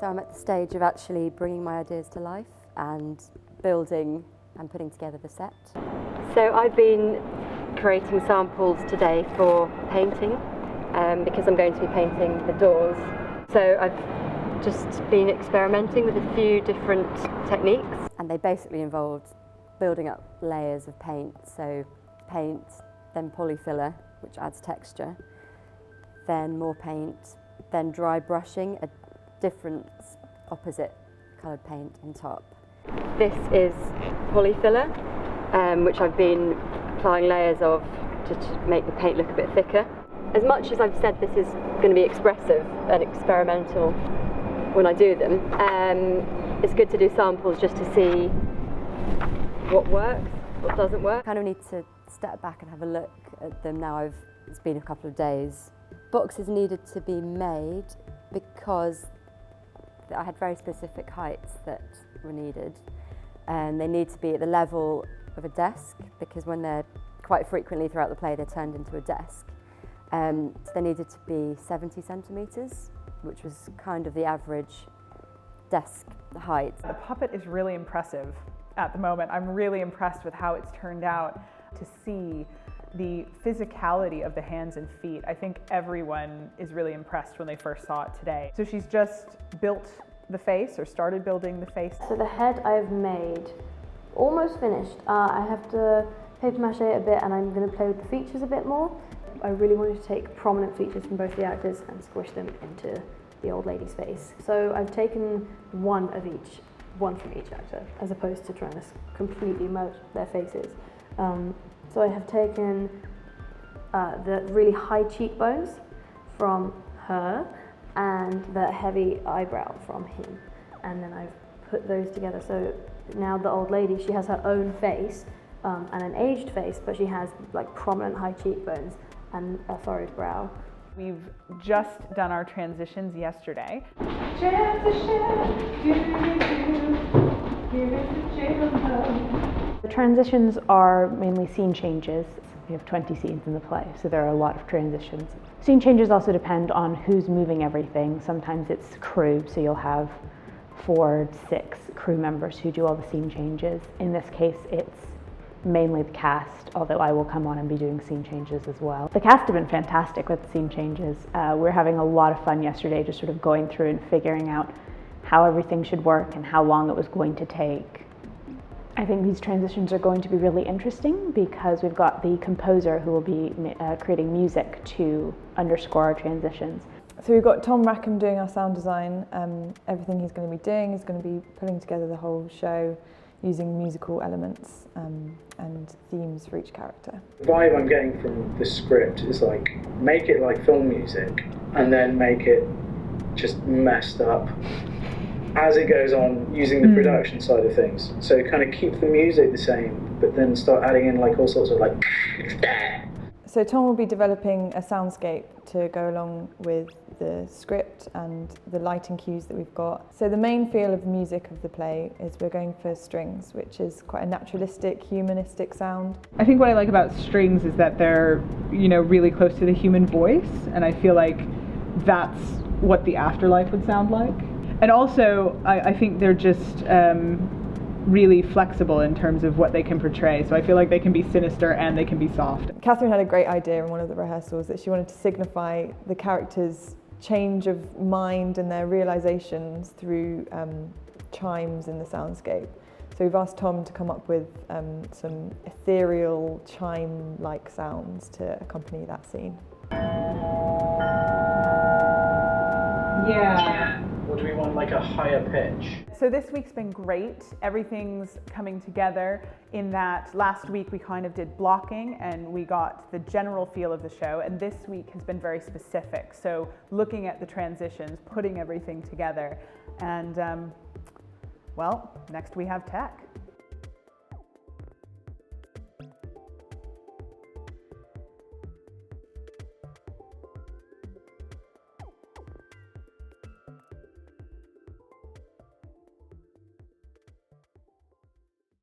So I'm at the stage of actually bringing my ideas to life and building and putting together the set. So I've been creating samples today for painting because I'm going to be painting the doors. So I've just been experimenting with a few different techniques, and they basically involved building up layers of paint. So paint, then polyfiller, which adds texture, then more paint, then dry brushing a different opposite coloured paint on top. This is polyfiller, which I've been applying layers of to make the paint look a bit thicker. As much as I've said this is going to be expressive and experimental when I do them, it's good to do samples just to see what works, what doesn't work. I kind of need to step back and have a look at them now it's been a couple of days. Boxes needed to be made because I had very specific heights that were needed, and they need to be at the level of a desk because when they're quite frequently throughout the play they're turned into a desk. So they needed to be 70 centimetres, which was kind of the average desk height. The puppet is really impressive at the moment. I'm really impressed with how it's turned out. To see the physicality of the hands and feet, I think everyone is really impressed when they first saw it today. So she's just built the face, or started building the face. So the head I've made, almost finished. I have to paper mache it a bit, and I'm going to play with the features a bit more. I really wanted to take prominent features from both the actors and squish them into the old lady's face. So I've taken one from each actor, as opposed to trying to completely merge their faces. So I have taken the really high cheekbones from her and the heavy eyebrow from him, and then I've put those together. So now the old lady, she has her own face and an aged face, but she has like prominent high cheekbones and a furrowed brow. We've just done our transitions yesterday. The transitions are mainly scene changes. We have 20 scenes in the play, so there are a lot of transitions. Scene changes also depend on who's moving everything. Sometimes it's crew, so you'll have 4 to 6 crew members who do all the scene changes. In this case, it's mainly the cast, although I will come on and be doing scene changes as well. The cast have been fantastic with the scene changes. We're having a lot of fun yesterday, just sort of going through and figuring out how everything should work and how long it was going to take. I think these transitions are going to be really interesting because we've got the composer who will be creating music to underscore our transitions. So we've got Tom Rackham doing our sound design. Everything he's going to be doing is going to be putting together the whole show using musical elements and themes for each character. The vibe I'm getting from the script is like, make it like film music and then make it just messed up as it goes on, using the production side of things. So kind of keep the music the same, but then start adding in like all sorts of like. So Tom will be developing a soundscape to go along with the script and the lighting cues that we've got. So the main feel of the music of the play is we're going for strings, which is quite a naturalistic, humanistic sound. I think what I like about strings is that they're, really close to the human voice, and I feel like that's what the afterlife would sound like. And also, I think they're just really flexible in terms of what they can portray. So I feel like they can be sinister and they can be soft. Catherine had a great idea in one of the rehearsals that she wanted to signify the characters' change of mind and their realizations through chimes in the soundscape. So we've asked Tom to come up with some ethereal chime-like sounds to accompany that scene. Yeah. Or do we want like a higher pitch? So this week's been great. Everything's coming together in that last week we kind of did blocking and we got the general feel of the show, and this week has been very specific. So looking at the transitions, putting everything together, and well, next we have tech.